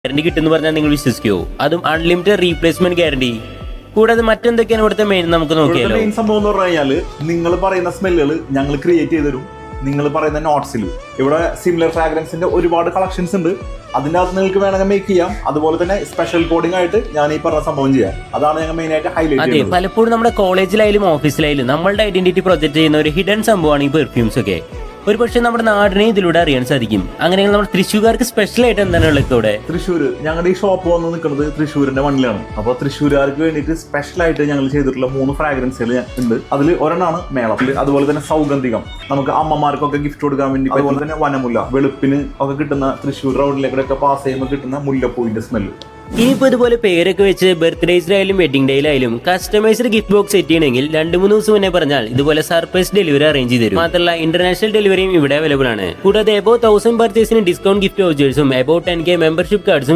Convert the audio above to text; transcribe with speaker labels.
Speaker 1: Guarantee കിട്ടുമെന്ന് പറഞ്ഞാൽ നിങ്ങൾ വിശ്വസിക്കുമോ? അതും അൺലിമിറ്റഡ് റീപ്ലേസ്മെന്റ് ഗ്യാരണ്ടി. കൂടാതെ മറ്റെന്തൊക്കെയാണ് ഇവിടുത്തെ മെയിൻ നമുക്ക് നോക്കിയാലോ?
Speaker 2: മെയിൻ സംഭവം എന്ന് പറഞ്ഞു കഴിഞ്ഞാൽ നിങ്ങൾ പറയുന്ന സ്മെല്ലുകൾ ഞങ്ങൾ ക്രിയേറ്റ് ചെയ്ത് തരും. നിങ്ങൾ പറയുന്ന നോട്ട്സിൽ ഇവിടെ സിമിലർ ഫ്രാഗ്രൻസിന്റെ ഒരുപാട് കളക്ഷൻസ് ഉണ്ട്. അതിൻ്റെ അകത്ത് നിങ്ങൾക്ക് വേണമെങ്കിൽ മേക്ക് ചെയ്യാം. അതുപോലെ തന്നെ സ്പെഷ്യൽ കോഡിംഗ് ആയിട്ട് ഞാൻ ഈ പറഞ്ഞ സംഭവം ചെയ്യാം. അതാണ് ഞങ്ങൾ മെയിൻ ആയിട്ട് ഹൈലൈറ്റ് ചെയ്യുന്നത്.
Speaker 1: പലപ്പോഴും നമ്മുടെ കോളേജിലായാലും ഓഫീസിലായാലും നമ്മളുടെ ഐഡന്റിറ്റി പ്രൊജക്ട് ചെയ്യുന്ന ഒരു ഹിഡൻ സംഭവമാണ് ഈ പെർഫ്യൂംസ് ഒക്കെ. ഒരു പക്ഷേ നമ്മുടെ നാടിനെ ഇതിലൂടെ അറിയാൻ സാധിക്കും. അങ്ങനെയെങ്കിൽ നമ്മുടെ തൃശ്ശൂർക്കാർക്ക് സ്പെഷ്യൽ ആയിട്ട് എന്താണ് ഉള്ളത് ഇവിടെ?
Speaker 2: തൃശ്ശൂർ ഞങ്ങളുടെ ഈ ഷോപ്പ് വന്ന് നിൽക്കുന്നത് തൃശ്ശൂരിന്റെ മണ്ണിലാണ്. അപ്പോൾ തൃശ്ശൂരുകാർക്ക് വേണ്ടിയിട്ട് സ്പെഷ്യൽ ആയിട്ട് ഞങ്ങൾ ചെയ്തിട്ടുള്ള 3 ഫ്രാഗ്രൻസുകൾ ഉണ്ട്. അതിൽ ഒരെണ്ണമാണ് മേളം. അതുപോലെ തന്നെ സൗഗന്ധികം, നമുക്ക് അമ്മമാർക്കൊക്കെ ഗിഫ്റ്റ് കൊടുക്കാൻ വേണ്ടി. അതുപോലെ തന്നെ വനമുല്ല, വെളുപ്പിന് ഒക്കെ കിട്ടുന്ന തൃശ്ശൂർ റോഡിലേക്കൊക്കെ പാസ് ചെയ്യുമ്പോൾ കിട്ടുന്ന മുല്ലപ്പൂവിന്റെ സ്മെല്ല്.
Speaker 1: ഇനിയിപ്പോ ഇതുപോലെ പേരൊക്കെ വെച്ച് ബർത്ത്ഡേസിലായാലും വെഡിങ് ഡേയിലായാലും കസ്റ്റമൈസ്ഡ് ഗിഫ്റ്റ് ബോക്സ് സെറ്റ് ചെയ്യണമെങ്കിൽ 2-3 ദിവസം മുന്നേ പറഞ്ഞാൽ ഇതുപോലെ സർപ്രൈസ് ഡെലിവറി അറേഞ്ച് ചെയ്ത് തരും. മാത്രമല്ല ഇന്റർനാഷണൽ ഡെലിവറിയും ഇവിടെ അവൈലബിൾ ആണ്. കൂടാതെ എബോ 1000 പർച്ചേസിന് ഡിസ്കൗണ്ട് ഗിഫ്റ്റ് വൗച്ചേഴ്സും എബോ 10K മെമ്പർഷിപ്പ് കാർഡ്സും